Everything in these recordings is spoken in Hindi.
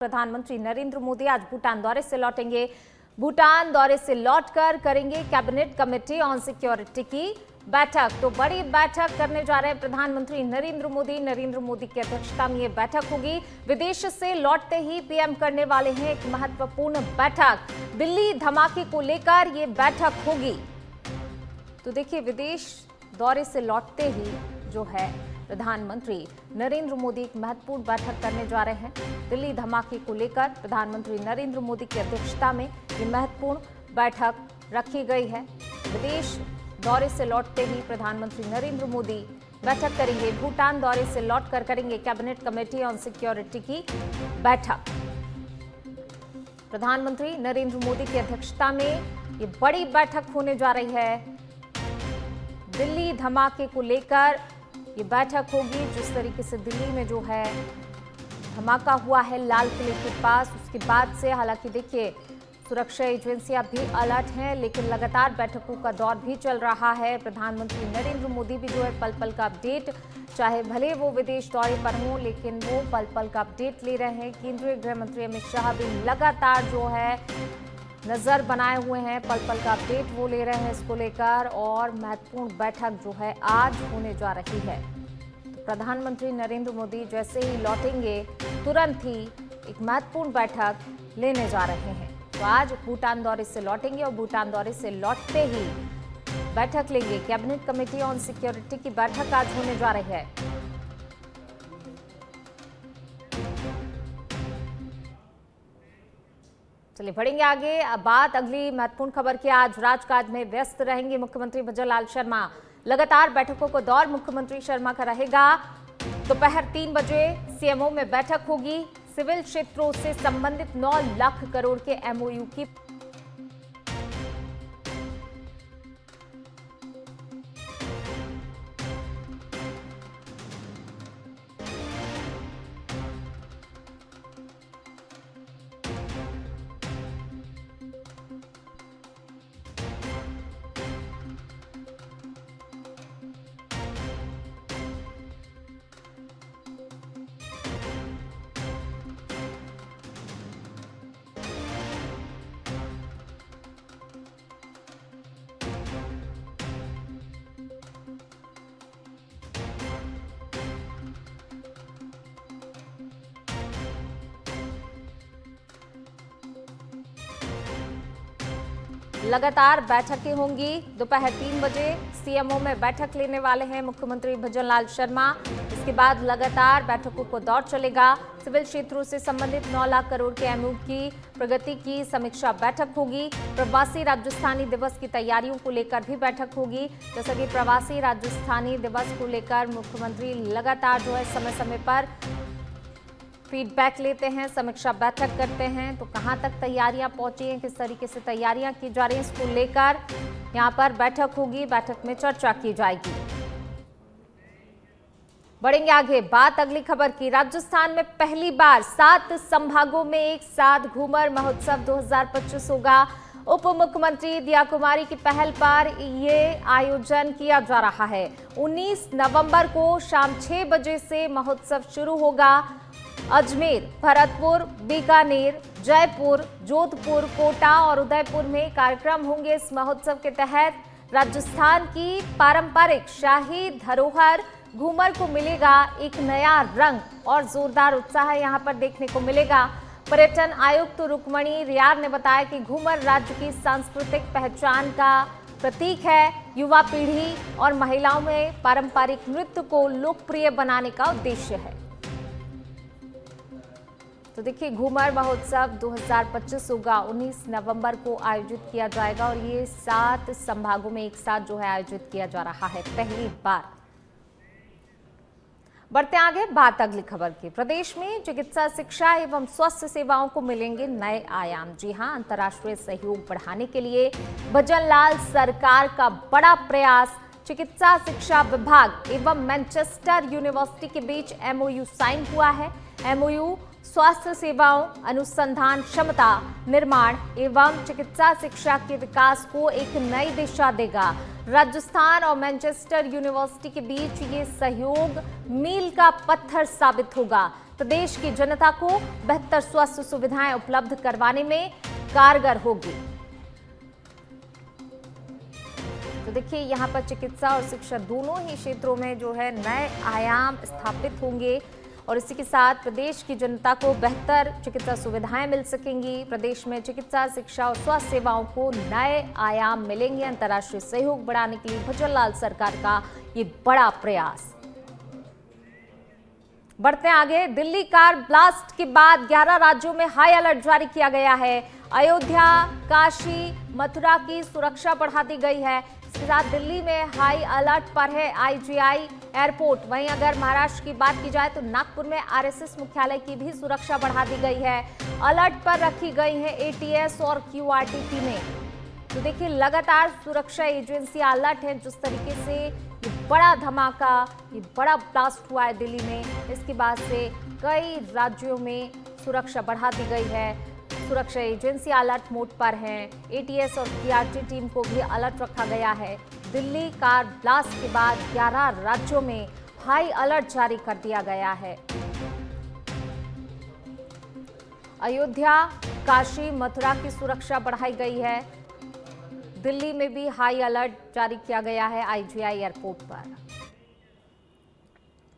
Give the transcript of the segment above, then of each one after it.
प्रधानमंत्री नरेंद्र मोदी आज भूटान दौरे से लौटेंगे। भूटान दौरे से लौटकर करेंगे कैबिनेट कमेटी ऑन सिक्योरिटी की बैठक। तो बड़ी बैठक करने जा रहे हैं प्रधानमंत्री नरेंद्र मोदी की अध्यक्षता में ये बैठक होगी। विदेश से लौटते ही पीएम करने वाले हैं एक महत्वपूर्ण बैठक। दिल्ली धमाके को लेकर ये बैठक होगी। तो देखिए, विदेश दौरे से लौटते ही जो है प्रधानमंत्री नरेंद्र मोदी एक महत्वपूर्ण बैठक करने जा रहे हैं। दिल्ली धमाके को लेकर प्रधानमंत्री नरेंद्र मोदी की अध्यक्षता में ये महत्वपूर्ण बैठक रखी गई है। विदेश दौरे से लौटते ही प्रधानमंत्री नरेंद्र मोदी बैठक करेंगे। भूटान दौरे से लौटकर करेंगे कैबिनेट कमेटी ऑन सिक्योरिटी की बैठक। प्रधानमंत्री नरेंद्र मोदी की अध्यक्षता में ये बड़ी बैठक होने जा रही है। दिल्ली धमाके को लेकर ये बैठक होगी। जिस तरीके से दिल्ली में जो है धमाका हुआ है लाल किले के पास, उसके बाद से हालांकि देखिए सुरक्षा एजेंसियां भी अलर्ट हैं, लेकिन लगातार बैठकों का दौर भी चल रहा है। प्रधानमंत्री नरेंद्र मोदी भी जो है पल पल का अपडेट, चाहे भले वो विदेश दौरे पर हों, लेकिन वो पल पल का अपडेट ले रहे हैं। केंद्रीय गृह मंत्री अमित शाह भी लगातार जो है नजर बनाए हुए हैं, पल पल का अपडेट वो ले रहे हैं इसको लेकर। और महत्वपूर्ण बैठक जो है आज होने जा रही है। तो प्रधानमंत्री नरेंद्र मोदी जैसे ही लौटेंगे तुरंत ही एक महत्वपूर्ण बैठक लेने जा रहे हैं। तो आज भूटान दौरे से लौटेंगे और भूटान दौरे से लौटते ही बैठक लेंगे। कैबिनेट कमेटी ऑन सिक्योरिटी की बैठक आज होने जा रही है। चलिए बढ़ेंगे आगे। अब बात अगली महत्वपूर्ण खबर की। आज राजकाज में व्यस्त रहेंगे मुख्यमंत्री भजनलाल शर्मा। लगातार बैठकों को दौर मुख्यमंत्री शर्मा का रहेगा। दोपहर 3 बजे सीएमओ में बैठक होगी। सिविल क्षेत्रों से संबंधित 9 लाख करोड़ के एमओयू की लगातार बैठकें होंगी। दोपहर 3 बजे सीएमओ में बैठक लेने वाले हैं मुख्यमंत्री भजनलाल शर्मा। इसके बाद लगातार बैठकों को दौर चलेगा। सिविल क्षेत्रों से संबंधित 9 लाख करोड़ के एमओयू की प्रगति की समीक्षा बैठक होगी। प्रवासी राजस्थानी दिवस की तैयारियों को लेकर भी बैठक होगी। जैसा कि प्रवासी राजस्थानी दिवस को लेकर मुख्यमंत्री लगातार जो है समय समय पर फीडबैक लेते हैं, समीक्षा बैठक करते हैं। तो कहां तक तैयारियां पहुंची हैं, किस तरीके से तैयारियां की जा रही हैं, इसको लेकर यहां पर बैठक होगी। बैठक में चर्चा की जाएगी। बढ़ेंगे आगे। बात अगली खबर की। राजस्थान में पहली बार 7 संभागों में एक साथ घूमर महोत्सव 2025 होगा। उप मुख्यमंत्री दिया कुमारी की पहल पर ये आयोजन किया जा रहा है। 19 नवंबर को शाम 6 बजे से महोत्सव शुरू होगा। अजमेर, भरतपुर, बीकानेर, जयपुर, जोधपुर, कोटा और उदयपुर में कार्यक्रम होंगे। इस महोत्सव के तहत राजस्थान की पारंपरिक शाही धरोहर घूमर को मिलेगा एक नया रंग और जोरदार उत्साह यहां पर देखने को मिलेगा। पर्यटन आयुक्त रुक्मणी रियार ने बताया कि घूमर राज्य की सांस्कृतिक पहचान का प्रतीक है। युवा पीढ़ी और महिलाओं में पारंपरिक नृत्य को लोकप्रिय बनाने का उद्देश्य है। तो देखिए, घूमर महोत्सव 2025 होगा। 19 नवंबर को आयोजित किया जाएगा और ये 7 संभागों में एक साथ जो है आयोजित किया जा रहा है पहली बार। बढ़ते आगे। बात अगली खबर की। प्रदेश में चिकित्सा शिक्षा एवं स्वास्थ्य सेवाओं को मिलेंगे नए आयाम। जी हां, अंतर्राष्ट्रीय सहयोग बढ़ाने के लिए भजनलाल सरकार का बड़ा प्रयास। चिकित्सा शिक्षा विभाग एवं मैनचेस्टर यूनिवर्सिटी के बीच एमओयू साइन हुआ है। एमओयू स्वास्थ्य सेवाओं, अनुसंधान क्षमता निर्माण एवं चिकित्सा शिक्षा के विकास को एक नई दिशा देगा। राजस्थान और मैनचेस्टर यूनिवर्सिटी के बीच ये सहयोग मील का पत्थर साबित होगा। प्रदेश की जनता को बेहतर स्वास्थ्य सुविधाएं उपलब्ध करवाने में कारगर होगी। तो देखिए यहाँ पर चिकित्सा और शिक्षा दोनों ही क्षेत्रों में जो है नए आयाम स्थापित होंगे और इसी के साथ प्रदेश की जनता को बेहतर चिकित्सा सुविधाएं मिल सकेंगी। प्रदेश में चिकित्सा, शिक्षा और स्वास्थ्य सेवाओं को नए आयाम मिलेंगे। अंतर्राष्ट्रीय सहयोग बढ़ाने के लिए भजनलाल लाल सरकार का ये बड़ा प्रयास। बढ़ते आगे, दिल्ली कार ब्लास्ट के बाद 11 राज्यों में हाई अलर्ट जारी किया गया है। अयोध्या, काशी, मथुरा की सुरक्षा बढ़ा दी गई है। इसके साथ दिल्ली में हाई अलर्ट पर है IGI एयरपोर्ट। वहीं अगर महाराष्ट्र की बात की जाए तो नागपुर में RSS मुख्यालय की भी सुरक्षा बढ़ा दी गई है। अलर्ट पर रखी गई है ATS और QRT टीमें। तो देखिए लगातार सुरक्षा एजेंसियां अलर्ट हैं। जिस तरीके से ये बड़ा धमाका, ये बड़ा ब्लास्ट हुआ है दिल्ली में, इसके बाद से कई राज्यों में सुरक्षा बढ़ा दी गई है। सुरक्षा एजेंसी अलर्ट मोड पर हैं। ATS और QRT टीम को भी अलर्ट रखा गया है। दिल्ली कार ब्लास्ट के बाद 11 राज्यों में हाई अलर्ट जारी कर दिया गया है। अयोध्या, काशी, मथुरा की सुरक्षा बढ़ाई गई है। दिल्ली में भी हाई अलर्ट जारी किया गया है IGI एयरपोर्ट पर।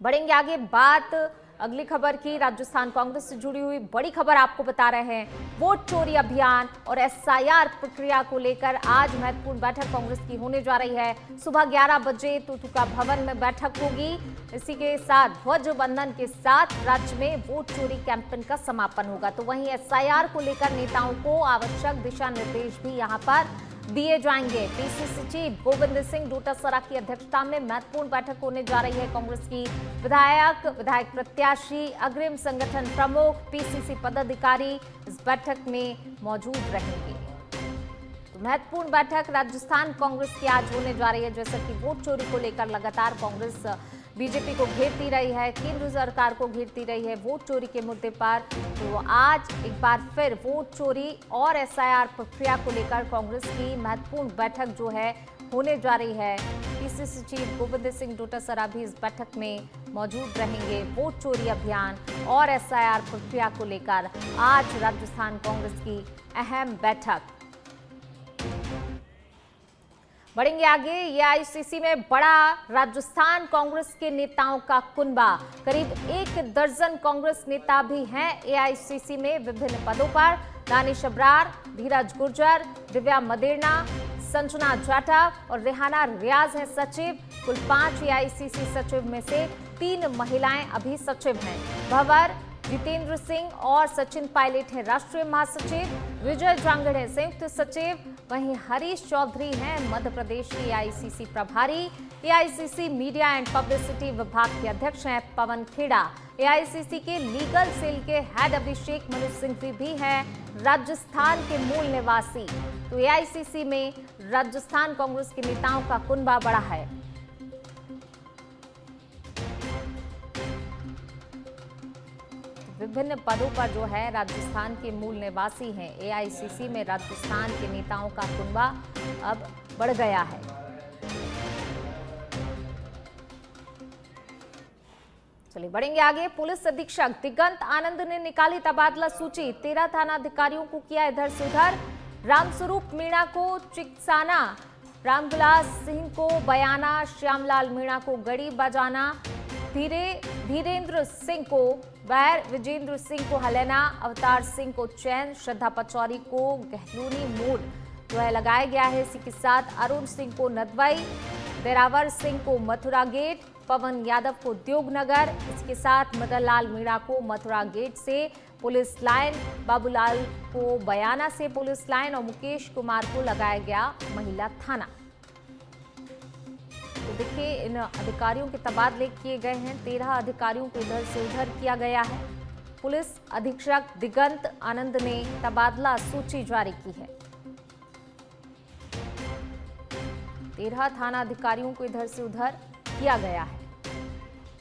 बढ़ेंगे आगे बात अगली खबर की। राजस्थान कांग्रेस से जुड़ी हुई बड़ी खबर आपको बता रहे हैं। वोट चोरी अभियान और SIR प्रक्रिया को लेकर आज महत्वपूर्ण बैठक कांग्रेस की होने जा रही है। सुबह 11 बजे तुतुका भवन में बैठक होगी। इसी के साथ ध्वज बंधन के साथ राज्य में वोट चोरी कैंपेन का समापन होगा। तो वहीं SIR को लेकर नेताओं को आवश्यक दिशा निर्देश भी यहां पर दिए जाएंगे। PCC चीफ गोविंद सिंह डोटासरा की अध्यक्षता में महत्वपूर्ण बैठक होने जा रही है। कांग्रेस की विधायक प्रत्याशी, अग्रिम संगठन प्रमुख, PCC पदाधिकारी इस बैठक में मौजूद रहेंगे। तो महत्वपूर्ण बैठक राजस्थान कांग्रेस की आज होने जा रही है। जैसा कि वोट चोरी को लेकर लगातार कांग्रेस बीजेपी को घेरती रही है, केंद्र सरकार को घेरती रही है वोट चोरी के मुद्दे पर। तो आज एक बार फिर वोट चोरी और SIR प्रक्रिया को लेकर कांग्रेस की महत्वपूर्ण बैठक जो है होने जा रही है। PCC चीफ गोविंद सिंह डोटासरा भी इस बैठक में मौजूद रहेंगे। वोट चोरी अभियान और SIR प्रक्रिया को लेकर आज राजस्थान कांग्रेस की अहम बैठक। बढ़ेंगे आगे, AICC में बड़ा राजस्थान कांग्रेस के नेताओं का कुनबा। करीब 1 दर्जन कांग्रेस नेता भी हैं AICC में विभिन्न पदों पर। दानिश अब्रार, धीरज गुर्जर, दिव्या मदेरना, संजना जाटव और रेहाना रियाज हैं सचिव। कुल 5 AICC सचिव में से 3 महिलाएं अभी सचिव हैं। भंवर, जितेंद्र सिंह और सचिन पायलट हैं राष्ट्रीय महासचिव। विजय जांगड़ है संयुक्त सचिव। वहीं हरीश चौधरी हैं मध्य प्रदेश की AICC प्रभारी। AICC मीडिया एंड पब्लिसिटी विभाग के अध्यक्ष हैं पवन खेड़ा। AICC के लीगल सेल के हेड अभिषेक मनु सिंघवी भी हैं राजस्थान के मूल निवासी। तो AICC में राजस्थान कांग्रेस के नेताओं का कुनबा बड़ा है। विभिन्न पदों पर जो है राजस्थान के मूल निवासी हैं। AICC में राजस्थान के नेताओं का कुनबा अब बढ़ गया है। चलिए बढ़ेंगे आगे। पुलिस अधीक्षक दिगंत आनंद ने निकाली तबादला सूची। 13 थाना अधिकारियों को किया इधर से उधर। रामस्वरूप मीणा को चिकसाना, रामविलास सिंह को बयाना, श्यामलाल मीणा को गड़ी बजाना, धीरेन्द्र सिंह को वैर, विजेंद्र सिंह को हलेना, अवतार सिंह को चैन, श्रद्धा पचौरी को गहलूनी मोड़ जो है लगाया गया है। इसी के साथ अरुण सिंह को नदवाई, देरावर सिंह को मथुरा गेट, पवन यादव को उद्योगनगर, इसके साथ मदन लाल मीणा को मथुरा गेट से पुलिस लाइन, बाबूलाल को बयाना से पुलिस लाइन और मुकेश कुमार को लगाया गया महिला थाना। तो देखिए इन अधिकारियों के तबादले किए गए हैं। 13 अधिकारियों को इधर से उधर किया गया है। पुलिस अधीक्षक दिगंत आनंद ने तबादला सूची जारी की है। 13 थाना अधिकारियों को इधर से उधर किया गया है।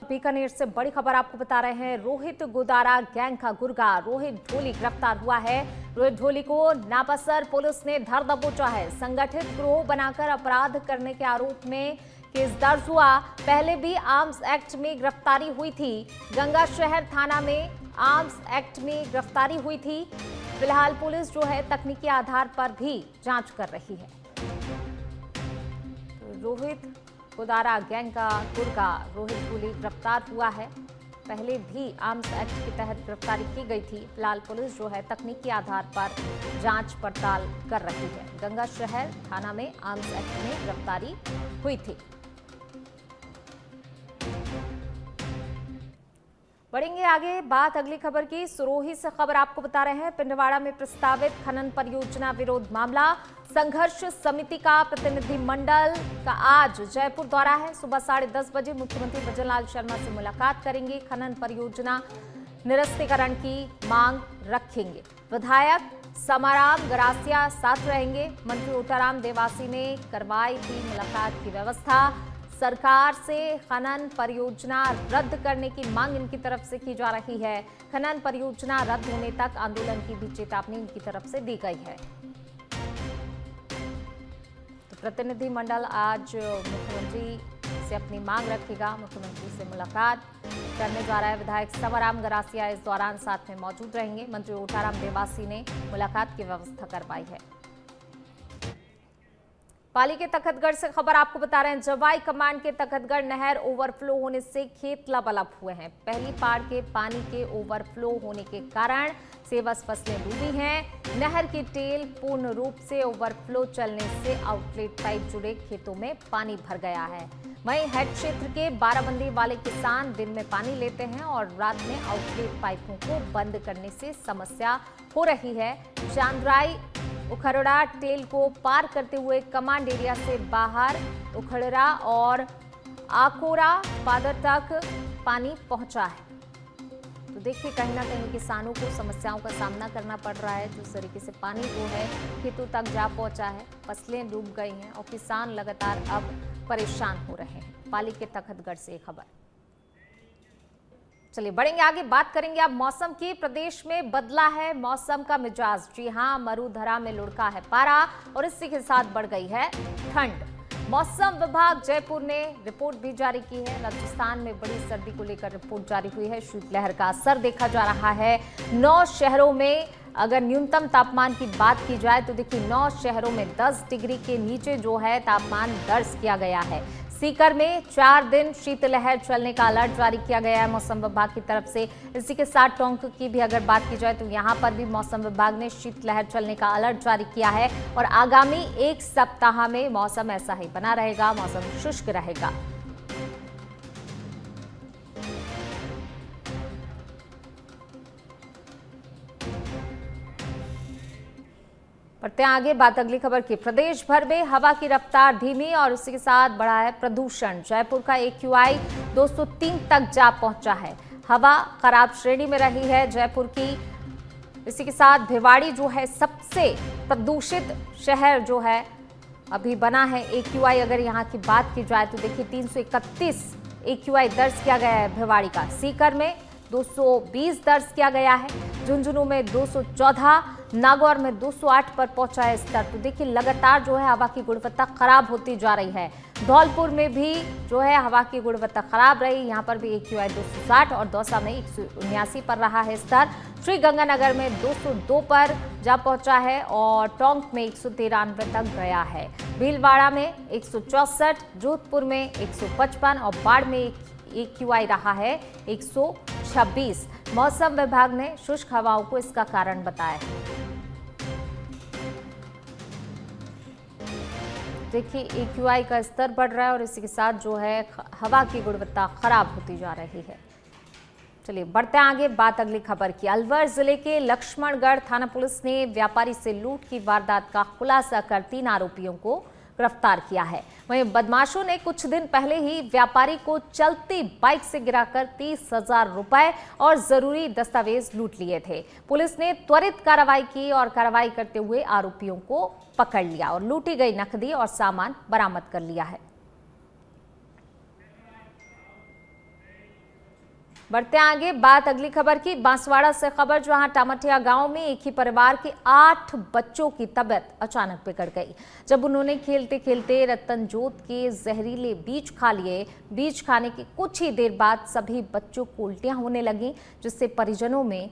बीकानेर से बड़ी खबर आपको बता रहे हैं। रोहित गोदारा गैंग का गुर्गा रोहित ढोली गिरफ्तार हुआ है। रोहित ढोली को नापासर पुलिस ने धर दबोचा है। संगठित गिरोह बनाकर अपराध करने के आरोप में केस दर्ज हुआ। पहले भी आर्म्स एक्ट में गिरफ्तारी हुई थी। गंगा शहर थाना में आर्म्स एक्ट में गिरफ्तारी हुई थी। फिलहाल पुलिस जो है तकनीकी आधार पर भी जांच कर रही है। रोहित कुदारा गैंग का गुर्गा रोहित गुली गिरफ्तार हुआ है। पहले भी आर्म्स एक्ट के तहत गिरफ्तारी की गई थी। फिलहाल पुलिस जो है तकनीकी आधार पर जांच पड़ताल कर रही है। गंगा शहर थाना में आर्म्स एक्ट में गिरफ्तारी हुई थी। बढ़ेंगे आगे, बात अगली खबर की। सुरोही से खबर आपको बता रहे हैं। पिंडवाड़ा में प्रस्तावित खनन परियोजना विरोध मामला। संघर्ष समिति का प्रतिनिधि मंडल का आज जयपुर दौरा है। सुबह 10:30 बजे मुख्यमंत्री भजनलाल शर्मा से मुलाकात करेंगे। खनन परियोजना निरस्तीकरण की मांग रखेंगे। विधायक समाराम गरासिया साथ रहेंगे। मंत्री ओटाराम देवासी ने करवाई थी मुलाकात की व्यवस्था। सरकार से खनन परियोजना रद्द करने की मांग इनकी तरफ से की जा रही है। खनन परियोजना रद्द होने तक आंदोलन की भी चेतावनी इनकी तरफ से दी गई है। तो प्रतिनिधि मंडल आज मुख्यमंत्री से अपनी मांग रखेगा। मुख्यमंत्री से मुलाकात करने जा रहा है। विधायक समाराम गरासिया इस दौरान साथ में मौजूद रहेंगे। मंत्री ओटाराम देवासी ने मुलाकात की व्यवस्था करवाई है। पाली के तखतगढ़ से खबर आपको बता रहे हैं। जवाई कमांड के तखतगढ़ नहर ओवरफ्लो होने से खेत लबालब हुए हैं। पहली पाड़ के पानी के ओवरफ्लो होने के कारण सेवस फसलें डूबी हैं। नहर की टेल पूर्ण रूप से ओवरफ्लो चलने से आउटलेट पाइप जुड़े खेतों में पानी भर गया है। वहीं हेड क्षेत्र के बाराबंदी वाले किसान दिन में पानी लेते हैं और रात में आउटलेट पाइपों को बंद करने से समस्या हो रही है। चांदराई उखड़रा टेल को पार करते हुए कमांड एरिया से बाहर उखड़रा और आकोरा पादर तक पानी पहुंचा है। तो देखिए कहीं ना कहीं किसानों को समस्याओं का सामना करना पड़ रहा है। जिस तरीके से पानी जो है खेतों तक जा पहुंचा है, फसलें डूब गई हैं और किसान लगातार अब परेशान हो रहे हैं। पाली के तखतगढ़ से खबर। चलिए बढ़ेंगे आगे, बात करेंगे अब मौसम की। प्रदेश में बदला है मौसम का मिजाज। जी हां, मरुधरा में लुढ़का है पारा और इसी के साथ बढ़ गई है ठंड। मौसम विभाग जयपुर ने रिपोर्ट भी जारी की है। राजस्थान में बड़ी सर्दी को लेकर रिपोर्ट जारी हुई है। शीतलहर का असर देखा जा रहा है 9 शहरों में। अगर न्यूनतम तापमान की बात की जाए तो देखिए 9 शहरों में 10 डिग्री के नीचे जो है तापमान दर्ज किया गया है। सीकर में 4 दिन शीतलहर चलने का अलर्ट जारी किया गया है मौसम विभाग की तरफ से। इसी के साथ टोंक की भी अगर बात की जाए तो यहां पर भी मौसम विभाग ने शीतलहर चलने का अलर्ट जारी किया है और आगामी 1 सप्ताह में मौसम ऐसा ही बना रहेगा, मौसम शुष्क रहेगा। बढ़ते हैं आगे, बात अगली खबर की। प्रदेश भर में हवा की रफ्तार धीमी और उसी के साथ बढ़ा है प्रदूषण। जयपुर का AQI 203 तक जा पहुंचा है। हवा खराब श्रेणी में रही है जयपुर की। इसी के साथ भिवाड़ी जो है सबसे प्रदूषित शहर जो है अभी बना है। AQI अगर यहाँ की बात की जाए तो देखिए 331 AQI दर्ज किया गया है भिवाड़ी का। सीकर में 220 दर्ज किया गया है। झुंझुनू में 214, नागौर में 208 पर पहुंचा है स्तर। तो देखिए लगातार जो है हवा की गुणवत्ता खराब होती जा रही है। धौलपुर में भी जो है हवा की गुणवत्ता खराब रही। यहाँ पर भी AQI 260 और दौसा में 179 पर रहा है स्तर। श्रीगंगानगर में 202 पर जा पहुंचा है और टोंक में 193 तक गया है। भीलवाड़ा में 164, जोधपुर में 155 और बाढ़ में AQI रहा है 126। मौसम विभाग ने शुष्क हवाओं को इसका कारण बताया है। देखिए AQI का स्तर बढ़ रहा है और इसी के साथ जो है हवा की गुणवत्ता खराब होती जा रही है। चलिए बढ़ते हैं आगे, बात अगली खबर की। अलवर जिले के लक्ष्मणगढ़ थाना पुलिस ने व्यापारी से लूट की वारदात का खुलासा कर 3 आरोपियों को गिरफ्तार किया है। वहीं बदमाशों ने कुछ दिन पहले ही व्यापारी को चलती बाइक से गिराकर 30,000 रुपए और जरूरी दस्तावेज लूट लिए थे। पुलिस ने त्वरित कार्रवाई की और कार्रवाई करते हुए आरोपियों को पकड़ लिया और लूटी गई नकदी और सामान बरामद कर लिया है। बढ़ते आगे बात अगली खबर की। बांसवाड़ा से खबर, जहां टामटिया गांव में एक ही परिवार के 8 बच्चों की तबीयत अचानक बिगड़ गई जब उन्होंने खेलते खेलते रतनजोत के जहरीले बीज खा लिए। बीज खाने के कुछ ही देर बाद सभी बच्चों को उल्टियां होने लगी, जिससे परिजनों में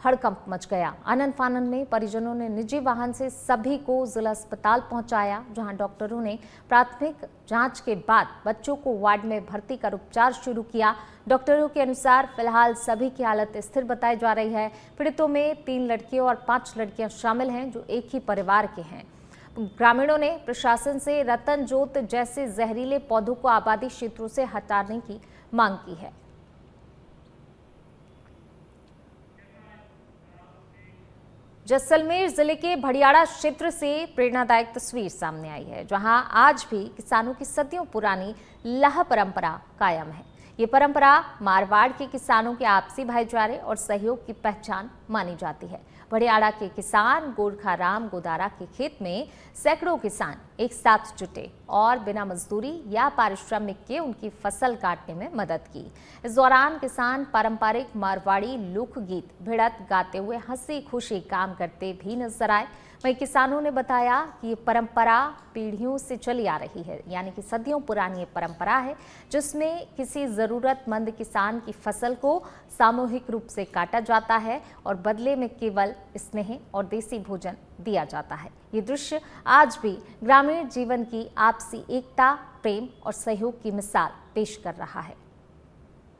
हड़कंप मच गया। आनंद फानन में परिजनों ने निजी वाहन से सभी को जिला अस्पताल पहुंचाया, जहां डॉक्टरों ने प्राथमिक जांच के बाद बच्चों को वार्ड में भर्ती कर उपचार शुरू किया। डॉक्टरों के अनुसार फिलहाल सभी की हालत स्थिर बताई जा रही है। पीड़ितों में 3 लड़कियों और 5 लड़कियां शामिल हैं, जो एक ही परिवार के हैं। ग्रामीणों ने प्रशासन से रतनजोत जैसे जहरीले पौधों को आबादी क्षेत्रों से हटाने की मांग की है। जैसलमेर जिले के भड़ियाड़ा क्षेत्र से प्रेरणादायक तस्वीर सामने आई है, जहां आज भी किसानों की सदियों पुरानी लाह परंपरा कायम है। ये परंपरा मारवाड़ के किसानों के आपसी भाईचारे और सहयोग की पहचान मानी जाती है। भड़ियाड़ा के किसान गोरखाराम गोदारा के खेत में सैकड़ों किसान एक साथ जुटे और बिना मजदूरी या पारिश्रमिक के उनकी फसल काटने में मदद की। इस दौरान किसान पारंपरिक मारवाड़ी लोकगीत भिड़त गाते हुए हंसी खुशी काम करते भी नजर आए। वहीं किसानों ने बताया कि ये परंपरा पीढ़ियों से चली आ रही है, यानी कि सदियों पुरानी ये परंपरा है, जिसमें किसी जरूरतमंद किसान की फसल को सामूहिक रूप से काटा जाता है और बदले में केवल स्नेह और देसी भोजन दिया जाता है। ये दृश्य आज भी ग्रामीण जीवन की आपसी एकता, प्रेम और सहयोग की मिसाल पेश कर रहा है।